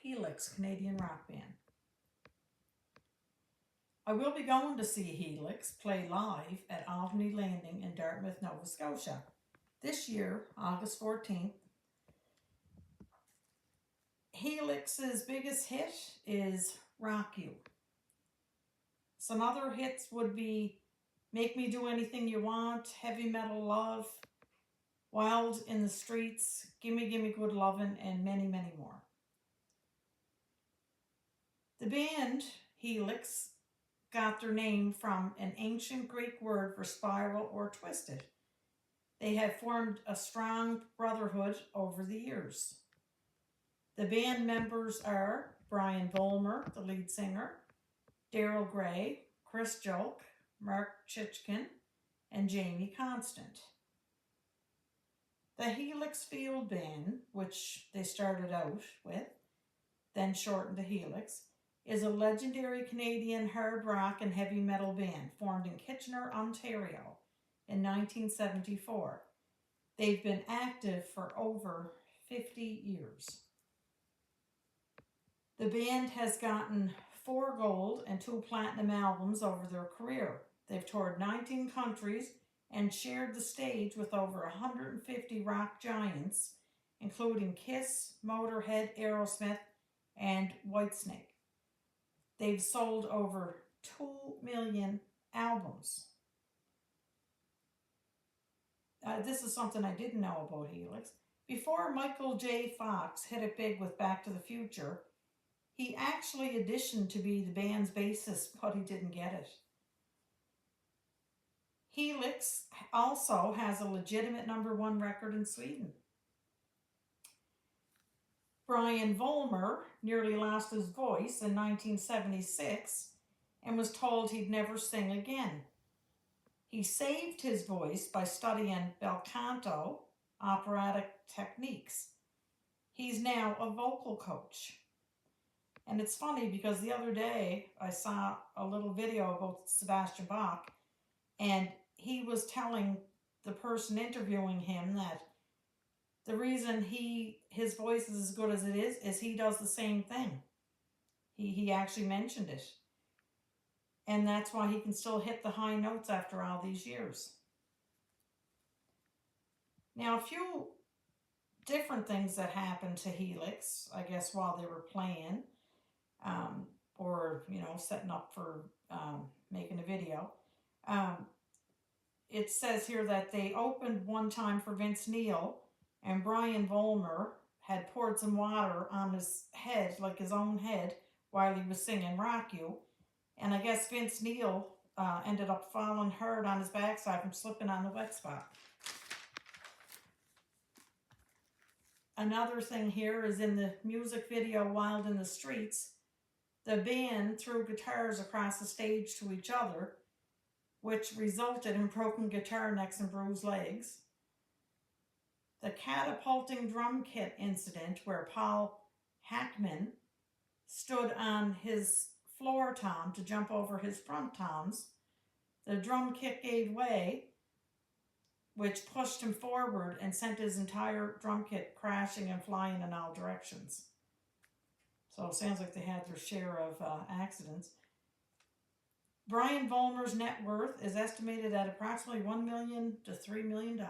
HELIX Canadian rock band. I will be going to see HELIX play live at Alderney Landing in Dartmouth, Nova Scotia this year, August 14th. HELIX's biggest hit is Rock You. Some other hits would be Make Me Do Anything You Want, Heavy Metal Love, Wild in the Streets, Gimme Gimme Good Lovin', and many, many more. The band HELIX got their name from an ancient Greek word for spiral or twisted. They have formed a strong brotherhood over the years. The band members are Brian Vollmer, the lead singer, Daryl Gray, Chris Joke, Mark Chichkin, and Jamie Constant. the HELIX Field Band, which they started out with, then shortened to HELIX, is a legendary Canadian hard rock and heavy metal band formed in Kitchener, Ontario in 1974. They've been active for over 50 years. The band has gotten 4 gold and 2 platinum albums over their career. They've toured 19 countries and shared the stage with over 150 rock giants, including Kiss, Motorhead, Aerosmith, and Whitesnake. They've sold over 2 million albums. This is something I didn't know about HELIX. Before Michael J. Fox hit it big with Back to the Future, he actually auditioned to be the band's bassist, but he didn't get it. HELIX also has a legitimate #1 record in Sweden. Brian Vollmer nearly lost his voice in 1976 and was told he'd never sing again. He saved his voice by studying bel canto, operatic techniques. He's now a vocal coach. And it's funny because the other day I saw a little video about Sebastian Bach, and he was telling the person interviewing him that the reason his voice is as good as it is he does the same thing. He actually mentioned it. And that's why he can still hit the high notes after all these years. Now, a few different things that happened to HELIX, I guess, while they were playing, or, setting up for making a video. It says here that they opened one time for Vince Neil, and Brian Vollmer had poured some water on his head, like his own head, while he was singing Rock You. And I guess Vince Neil ended up falling hard on his backside from slipping on the wet spot. Another thing here is in the music video Wild in the Streets, the band threw guitars across the stage to each other, which resulted in broken guitar necks and bruised legs. The catapulting drum kit incident where Paul Hackman stood on his floor tom to jump over his front toms. The drum kit gave way, which pushed him forward and sent his entire drum kit crashing and flying in all directions. So it sounds like they had their share of accidents. Brian Vollmer's net worth is estimated at approximately $1 million to $3 million.